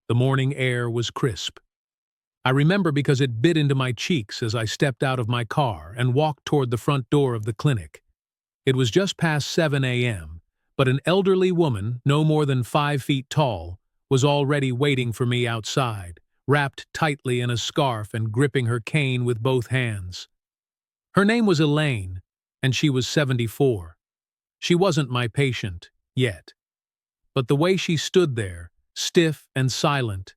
The morning air was crisp. I remember because it bit into my cheeks as I stepped out of my car and walked toward the front door of the clinic. It was just past 7 a.m., but an elderly woman, no more than 5 feet tall, was already waiting for me outside, wrapped tightly in a scarf and gripping her cane with both hands. Her name was Elaine, and she was 74. She wasn't my patient, yet. But the way she stood there, stiff and silent,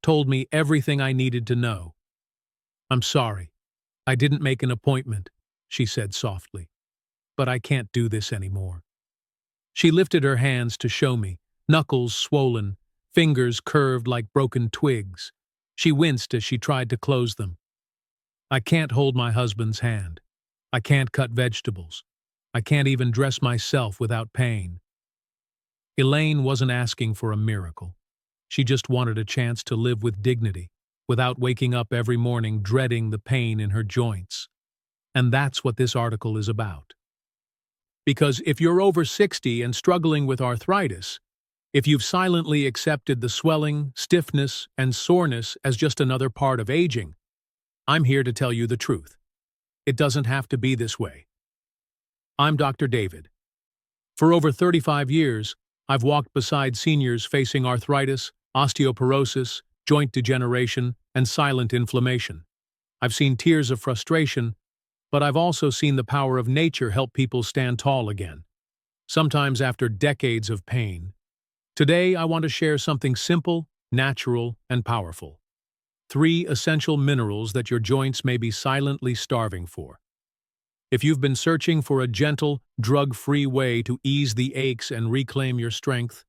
told me everything I needed to know. "I'm sorry. I didn't make an appointment," she said softly. "But I can't do this anymore." She lifted her hands to show me, knuckles swollen, fingers curved like broken twigs. She winced as she tried to close them. "I can't hold my husband's hand. I can't cut vegetables. I can't even dress myself without pain." Elaine wasn't asking for a miracle. She just wanted a chance to live with dignity, without waking up every morning dreading the pain in her joints. And that's what this article is about. Because if you're over 60 and struggling with arthritis, if you've silently accepted the swelling, stiffness, and soreness as just another part of aging, I'm here to tell you the truth. It doesn't have to be this way. I'm Dr. David. For over 35 years, I've walked beside seniors facing arthritis, osteoporosis, joint degeneration, and silent inflammation. I've seen tears of frustration, but I've also seen the power of nature help people stand tall again, sometimes after decades of pain. Today, I want to share something simple, natural, and powerful. 3 essential minerals that your joints may be silently starving for. If you've been searching for a gentle, drug-free way to ease the aches and reclaim your strength,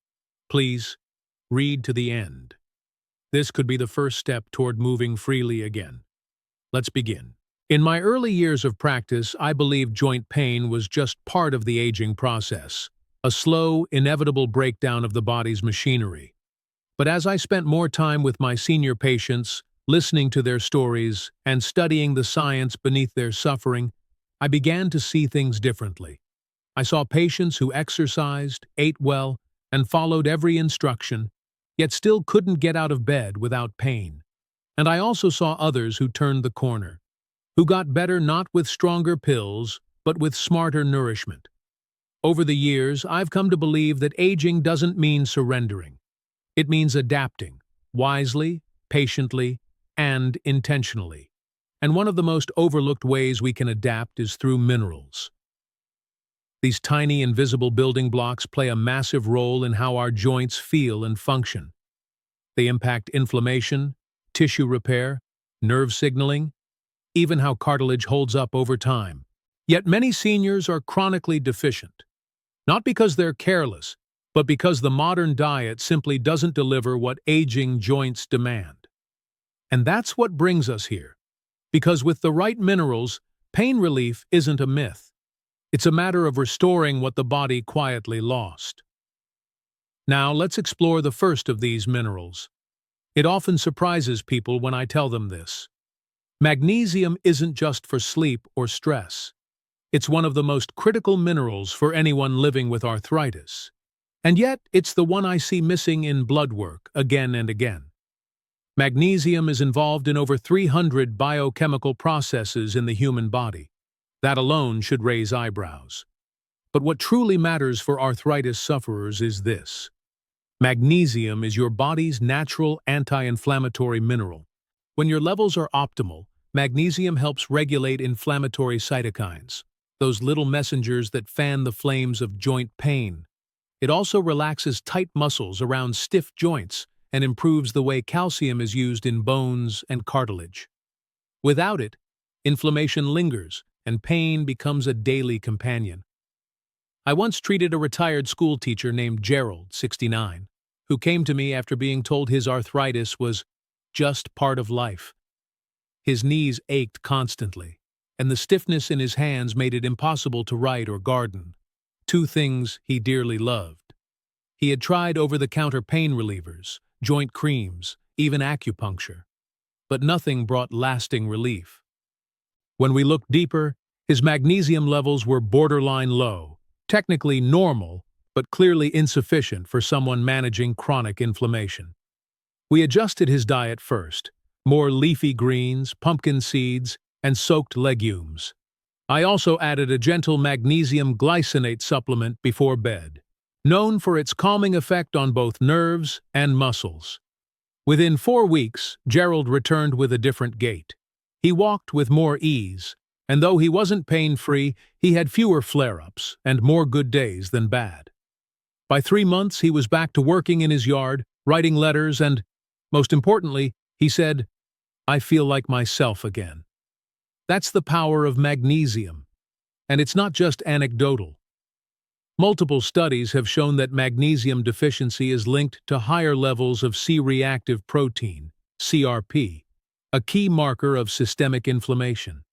please, read to the end. This could be the first step toward moving freely again. Let's begin. In my early years of practice, I believed joint pain was just part of the aging process, a slow, inevitable breakdown of the body's machinery. But as I spent more time with my senior patients, listening to their stories, and studying the science beneath their suffering, I began to see things differently. I saw patients who exercised, ate well, and followed every instruction, yet still couldn't get out of bed without pain. And I also saw others who turned the corner, who got better not with stronger pills, but with smarter nourishment. Over the years, I've come to believe that aging doesn't mean surrendering. It means adapting, wisely, patiently, and intentionally. And one of the most overlooked ways we can adapt is through minerals. These tiny invisible building blocks play a massive role in how our joints feel and function. They impact inflammation, tissue repair, nerve signaling, even how cartilage holds up over time. Yet many seniors are chronically deficient. Not because they're careless, but because the modern diet simply doesn't deliver what aging joints demand. And that's what brings us here. Because with the right minerals, pain relief isn't a myth. It's a matter of restoring what the body quietly lost. Now let's explore the first of these minerals. It often surprises people when I tell them this. Magnesium isn't just for sleep or stress. It's one of the most critical minerals for anyone living with arthritis. And yet, it's the one I see missing in blood work again and again. Magnesium is involved in over 300 biochemical processes in the human body. That alone should raise eyebrows. But what truly matters for arthritis sufferers is this. Magnesium is your body's natural anti-inflammatory mineral. When your levels are optimal, magnesium helps regulate inflammatory cytokines, those little messengers that fan the flames of joint pain. It also relaxes tight muscles around stiff joints and improves the way calcium is used in bones and cartilage. Without it, inflammation lingers and pain becomes a daily companion. I once treated a retired school teacher named Gerald, 69, who came to me after being told his arthritis was just part of life. His knees ached constantly, and the stiffness in his hands made it impossible to write or garden, 2 things he dearly loved. He had tried over-the-counter pain relievers, joint creams, even acupuncture, but nothing brought lasting relief. When we looked deeper, his magnesium levels were borderline low, technically normal, but clearly insufficient for someone managing chronic inflammation. We adjusted his diet first: more leafy greens, pumpkin seeds, and soaked legumes. I also added a gentle magnesium glycinate supplement before bed, known for its calming effect on both nerves and muscles. Within 4 weeks, Gerald returned with a different gait. He walked with more ease, and though he wasn't pain-free, he had fewer flare-ups and more good days than bad. By 3 months, he was back to working in his yard, writing letters, and, most importantly, he said, "I feel like myself again." That's the power of magnesium. And it's not just anecdotal. Multiple studies have shown that magnesium deficiency is linked to higher levels of C-reactive protein, CRP, a key marker of systemic inflammation.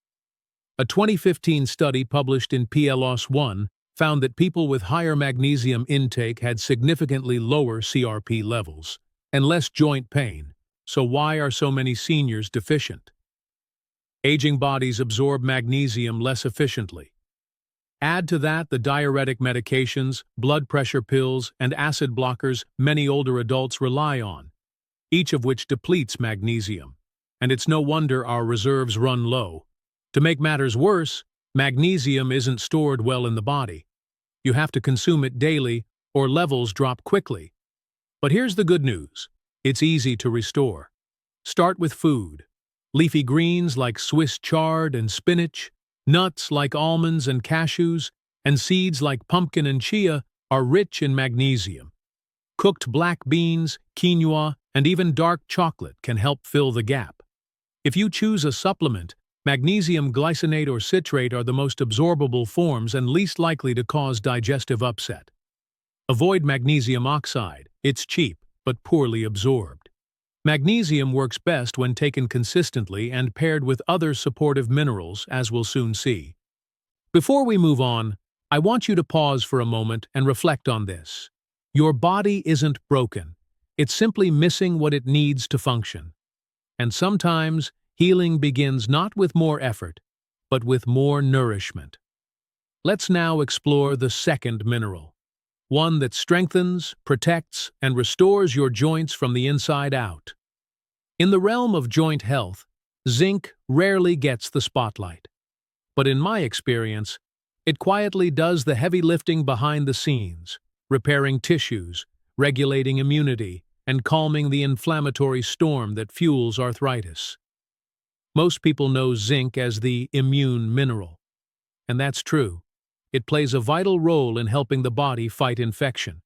A 2015 study published in PLOS One found that people with higher magnesium intake had significantly lower CRP levels and less joint pain. So why are so many seniors deficient? Aging bodies absorb magnesium less efficiently. Add to that the diuretic medications, blood pressure pills, and acid blockers many older adults rely on, each of which depletes magnesium. And it's no wonder our reserves run low. To make matters worse, magnesium isn't stored well in the body. You have to consume it daily, or levels drop quickly. But here's the good news: it's easy to restore. Start with food. Leafy greens like Swiss chard and spinach, nuts like almonds and cashews, and seeds like pumpkin and chia are rich in magnesium. Cooked black beans, quinoa, and even dark chocolate can help fill the gap. If you choose a supplement, magnesium glycinate or citrate are the most absorbable forms and least likely to cause digestive upset. Avoid magnesium oxide. It's cheap, but poorly absorbed. Magnesium works best when taken consistently and paired with other supportive minerals, as we'll soon see. Before we move on, I want you to pause for a moment and reflect on this. Your body isn't broken. It's simply missing what it needs to function. And sometimes, healing begins not with more effort, but with more nourishment. Let's now explore the second mineral, one that strengthens, protects, and restores your joints from the inside out. In the realm of joint health, zinc rarely gets the spotlight. But in my experience, it quietly does the heavy lifting behind the scenes, repairing tissues, regulating immunity, and calming the inflammatory storm that fuels arthritis. Most people know zinc as the immune mineral. And that's true. It plays a vital role in helping the body fight infection.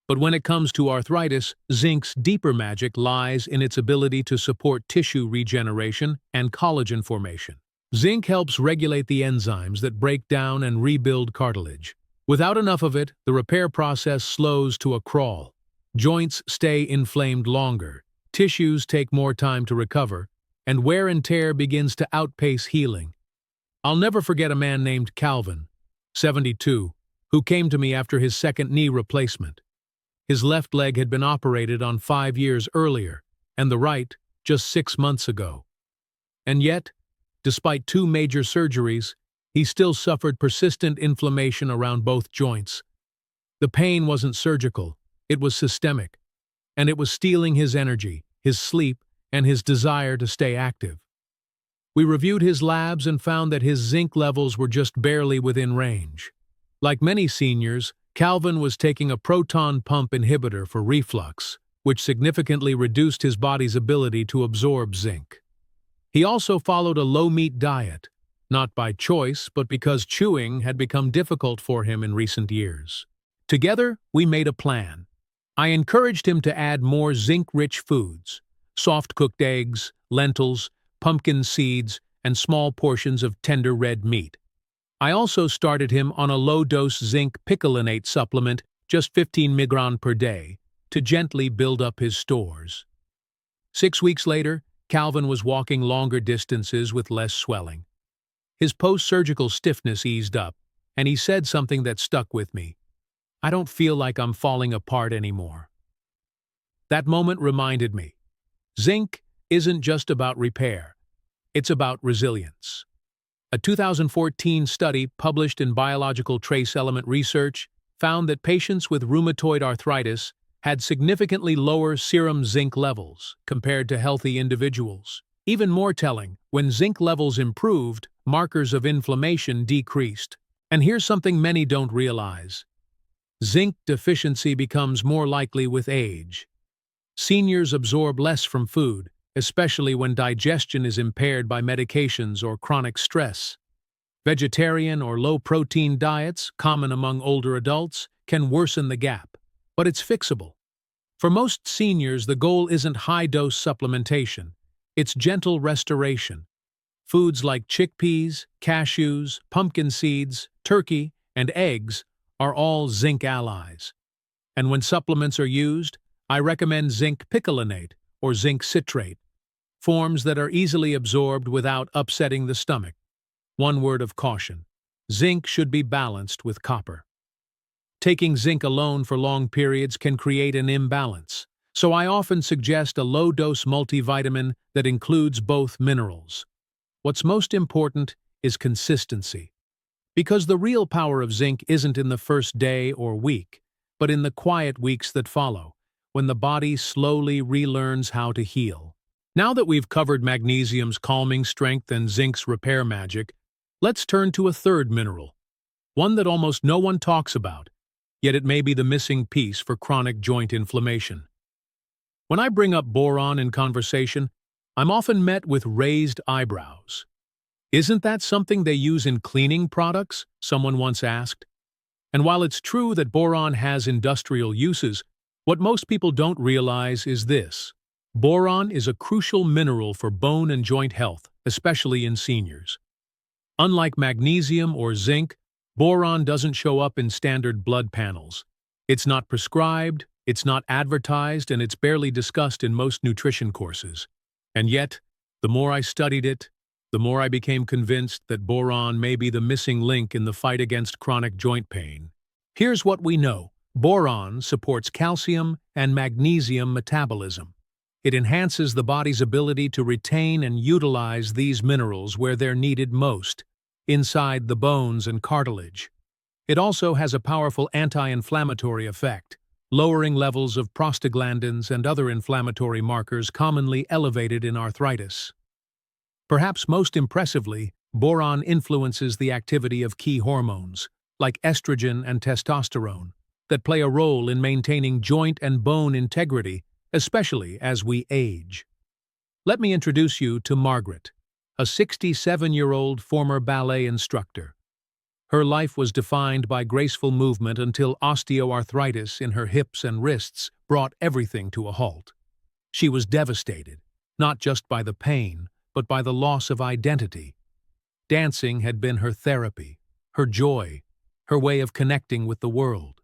But when it comes to arthritis, zinc's deeper magic lies in its ability to support tissue regeneration and collagen formation. Zinc helps regulate the enzymes that break down and rebuild cartilage. Without enough of it, the repair process slows to a crawl. Joints stay inflamed longer, tissues take more time to recover, and wear and tear begins to outpace healing. I'll never forget a man named Calvin, 72, who came to me after his second knee replacement. His left leg had been operated on 5 years earlier, and the right just 6 months ago. And yet, despite 2 major surgeries, he still suffered persistent inflammation around both joints. The pain wasn't surgical, it was systemic, and it was stealing his energy, his sleep, and his desire to stay active. We reviewed his labs and found that his zinc levels were just barely within range. Like many seniors, Calvin was taking a proton pump inhibitor for reflux, which significantly reduced his body's ability to absorb zinc. He also followed a low-meat diet, not by choice but because chewing had become difficult for him in recent years. Together, we made a plan. I encouraged him to add more zinc-rich foods: soft-cooked eggs, lentils, pumpkin seeds, and small portions of tender red meat. I also started him on a low-dose zinc picolinate supplement, just 15 mg per day, to gently build up his stores. 6 weeks later, Calvin was walking longer distances with less swelling. His post-surgical stiffness eased up, and he said something that stuck with me. "I don't feel like I'm falling apart anymore." That moment reminded me, zinc isn't just about repair, it's about resilience. A 2014 study published in Biological Trace Element Research found that patients with rheumatoid arthritis had significantly lower serum zinc levels compared to healthy individuals. Even more telling, when zinc levels improved, markers of inflammation decreased. And here's something many don't realize. Zinc deficiency becomes more likely with age. Seniors absorb less from food, especially when digestion is impaired by medications or chronic stress. Vegetarian or low-protein diets, common among older adults, can worsen the gap, but it's fixable. For most seniors, the goal isn't high-dose supplementation, it's gentle restoration. Foods like chickpeas, cashews, pumpkin seeds, turkey, and eggs are all zinc allies. And when supplements are used, I recommend zinc picolinate or zinc citrate, forms that are easily absorbed without upsetting the stomach. One word of caution: zinc should be balanced with copper. Taking zinc alone for long periods can create an imbalance, so I often suggest a low-dose multivitamin that includes both minerals. What's most important is consistency, because the real power of zinc isn't in the first day or week, but in the quiet weeks that follow, when the body slowly relearns how to heal. Now that we've covered magnesium's calming strength and zinc's repair magic, let's turn to a third mineral, one that almost no one talks about, yet it may be the missing piece for chronic joint inflammation. When I bring up boron in conversation, I'm often met with raised eyebrows. Isn't that something they use in cleaning products? Someone once asked. And while it's true that boron has industrial uses, what most people don't realize is this: boron is a crucial mineral for bone and joint health, especially in seniors. Unlike magnesium or zinc, boron doesn't show up in standard blood panels. It's not prescribed, it's not advertised, and it's barely discussed in most nutrition courses. And yet, the more I studied it, the more I became convinced that boron may be the missing link in the fight against chronic joint pain. Here's what we know. Boron supports calcium and magnesium metabolism. It enhances the body's ability to retain and utilize these minerals where they're needed most, inside the bones and cartilage. It also has a powerful anti-inflammatory effect, lowering levels of prostaglandins and other inflammatory markers commonly elevated in arthritis. Perhaps most impressively, boron influences the activity of key hormones, like estrogen and testosterone, that play a role in maintaining joint and bone integrity, especially as we age. Let me introduce you to Margaret, a 67-year-old former ballet instructor. Her life was defined by graceful movement until osteoarthritis in her hips and wrists brought everything to a halt. She was devastated, not just by the pain, but by the loss of identity. Dancing had been her therapy, her joy, her way of connecting with the world.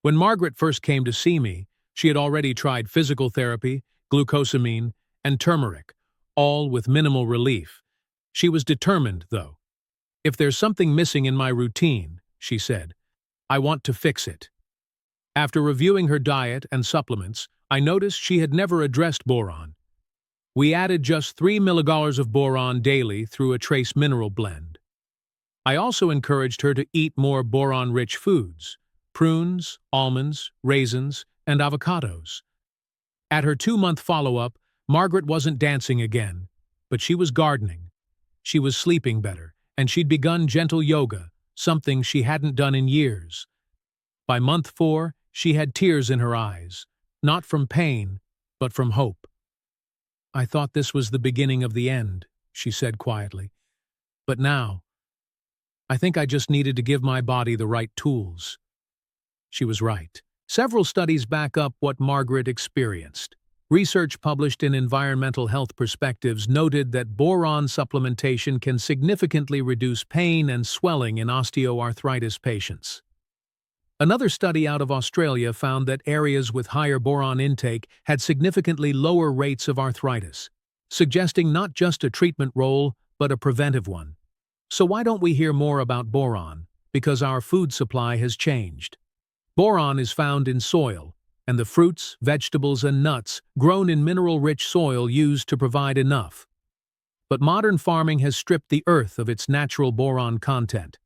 When Margaret first came to see me, she had already tried physical therapy, glucosamine, and turmeric, all with minimal relief. She was determined, though. "If there's something missing in my routine," she said, "I want to fix it." After reviewing her diet and supplements, I noticed she had never addressed boron. We added just 3 mg of boron daily through a trace mineral blend. I also encouraged her to eat more boron-rich foods: prunes, almonds, raisins, and avocados. At her 2-month follow-up, Margaret wasn't dancing again, but she was gardening. She was sleeping better, and she'd begun gentle yoga, something she hadn't done in years. By month 4, she had tears in her eyes, not from pain, but from hope. "I thought this was the beginning of the end," she said quietly. "But now, I think I just needed to give my body the right tools." She was right. Several studies back up what Margaret experienced. Research published in Environmental Health Perspectives noted that boron supplementation can significantly reduce pain and swelling in osteoarthritis patients. Another study out of Australia found that areas with higher boron intake had significantly lower rates of arthritis, suggesting not just a treatment role, but a preventive one. So why don't we hear more about boron? Because our food supply has changed. Boron is found in soil, and the fruits, vegetables, and nuts grown in mineral-rich soil used to provide enough. But modern farming has stripped the earth of its natural boron content.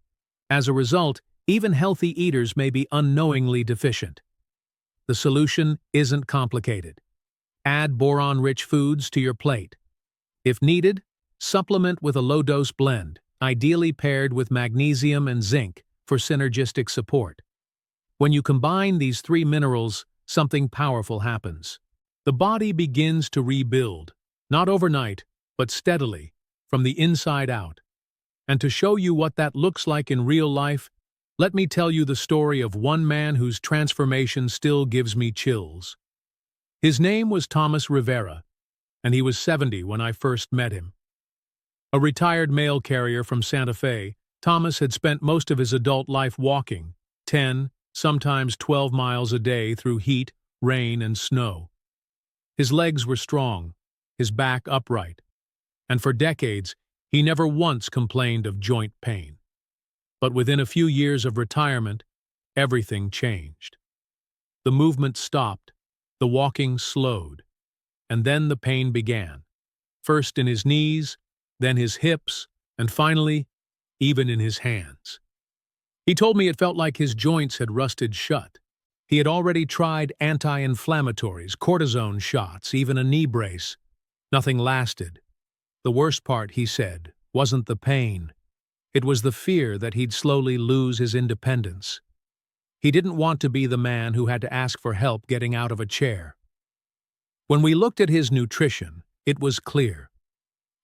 As a result, even healthy eaters may be unknowingly deficient. The solution isn't complicated. Add boron-rich foods to your plate. If needed, supplement with a low-dose blend, ideally paired with magnesium and zinc for synergistic support. When you combine these three minerals, something powerful happens. The body begins to rebuild, not overnight, but steadily, from the inside out. And to show you what that looks like in real life, let me tell you the story of one man whose transformation still gives me chills. His name was Thomas Rivera, and he was 70 when I first met him. A retired mail carrier from Santa Fe, Thomas had spent most of his adult life walking, 10, sometimes 12 miles a day through heat, rain, and snow. His legs were strong, his back upright, and for decades he never once complained of joint pain. But within a few years of retirement, everything changed. The movement stopped, the walking slowed, and then the pain began, first in his knees, then his hips, and finally, even in his hands. He told me it felt like his joints had rusted shut. He had already tried anti-inflammatories, cortisone shots, even a knee brace. Nothing lasted. The worst part, he said, wasn't the pain. It was the fear that he'd slowly lose his independence. He didn't want to be the man who had to ask for help getting out of a chair. When we looked at his nutrition, it was clear.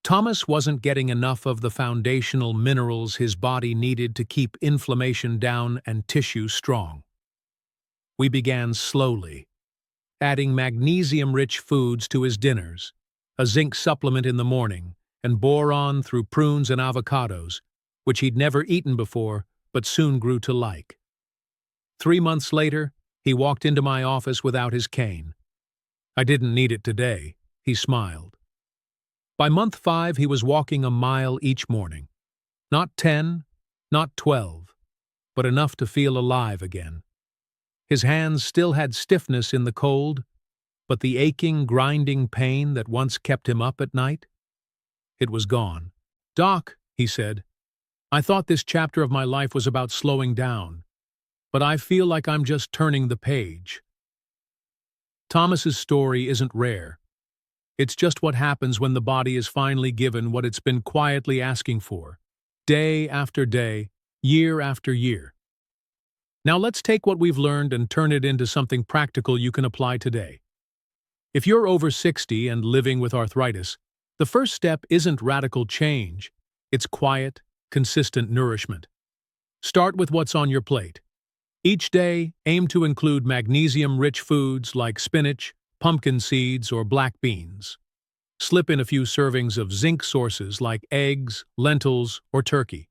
Thomas wasn't getting enough of the foundational minerals his body needed to keep inflammation down and tissue strong. We began slowly, adding magnesium-rich foods to his dinners, a zinc supplement in the morning, and boron through prunes and avocados, which he'd never eaten before but soon grew to like. 3 months later, he walked into my office without his cane. I didn't need it today, he smiled. By month 5, he was walking a mile each morning. Not 10, not 12, but enough to feel alive again. His hands still had stiffness in the cold, but the aching, grinding pain that once kept him up at night? It was gone. "Doc," he said, "I thought this chapter of my life was about slowing down, but I feel like I'm just turning the page." Thomas's story isn't rare. It's just what happens when the body is finally given what it's been quietly asking for, day after day, year after year. Now let's take what we've learned and turn it into something practical you can apply today. If you're over 60 and living with arthritis, the first step isn't radical change, it's quiet, consistent nourishment. Start with what's on your plate. Each day, aim to include magnesium-rich foods like spinach, pumpkin seeds, or black beans. Slip in a few servings of zinc sources like eggs, lentils, or turkey.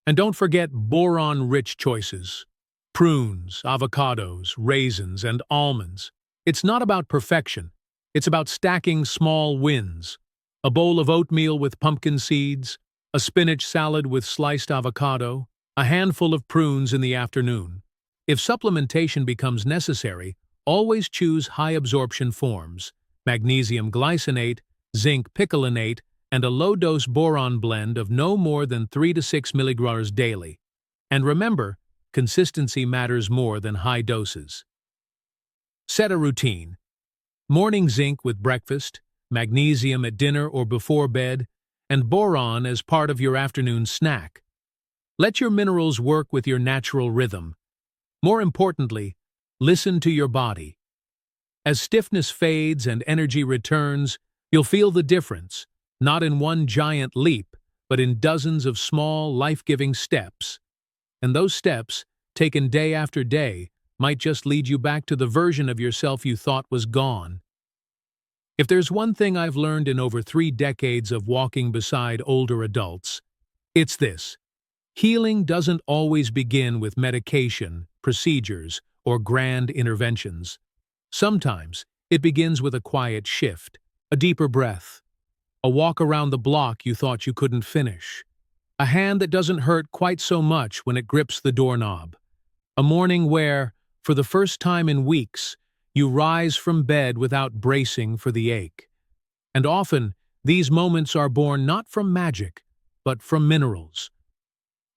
And don't forget boron-rich choices: prunes, avocados, raisins, and almonds. It's not about perfection, it's about stacking small wins. A bowl of oatmeal with pumpkin seeds, a spinach salad with sliced avocado, a handful of prunes in the afternoon. If supplementation becomes necessary, always choose high-absorption forms: magnesium glycinate, zinc picolinate, and a low-dose boron blend of no more than 3 to 6 milligrams daily. And remember, consistency matters more than high doses. Set a routine. Morning zinc with breakfast, magnesium at dinner or before bed, and boron as part of your afternoon snack. Let your minerals work with your natural rhythm. More importantly, listen to your body. As stiffness fades and energy returns, you'll feel the difference, not in one giant leap, but in dozens of small, life-giving steps. And those steps, taken day after day, might just lead you back to the version of yourself you thought was gone. If there's one thing I've learned in over 3 decades of walking beside older adults, it's this: healing doesn't always begin with medication, procedures, or grand interventions. Sometimes it begins with a quiet shift, a deeper breath, a walk around the block you thought you couldn't finish, a hand that doesn't hurt quite so much when it grips the doorknob, a morning where, for the first time in weeks, you rise from bed without bracing for the ache. And often, these moments are born not from magic, but from minerals.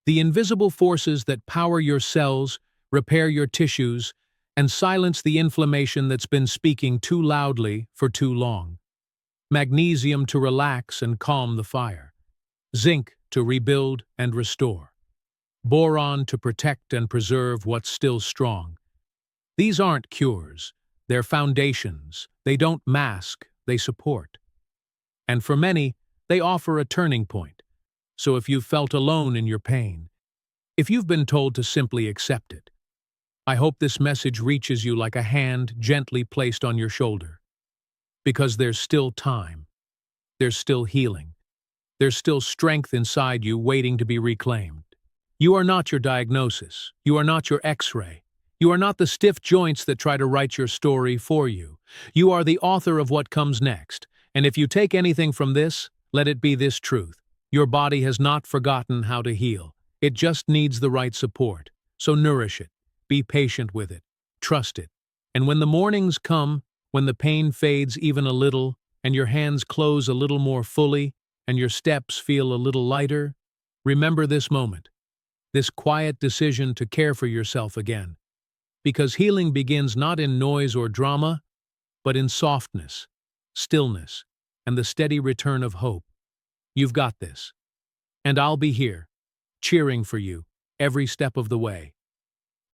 The invisible forces that power your cells, repair your tissues, and silence the inflammation that's been speaking too loudly for too long. Magnesium to relax and calm the fire. Zinc to rebuild and restore. Boron to protect and preserve what's still strong. These aren't cures, they're foundations. They don't mask, they support. And for many, they offer a turning point. So if you've felt alone in your pain, if you've been told to simply accept it, I hope this message reaches you like a hand gently placed on your shoulder. Because there's still time. There's still healing. There's still strength inside you waiting to be reclaimed. You are not your diagnosis. You are not your X-ray. You are not the stiff joints that try to write your story for you. You are the author of what comes next. And if you take anything from this, let it be this truth. Your body has not forgotten how to heal. It just needs the right support. So nourish it. Be patient with it. Trust it. And when the mornings come, when the pain fades even a little, and your hands close a little more fully, and your steps feel a little lighter, remember this moment. This quiet decision to care for yourself again. Because healing begins not in noise or drama, but in softness, stillness, and the steady return of hope. You've got this. And I'll be here, cheering for you, every step of the way.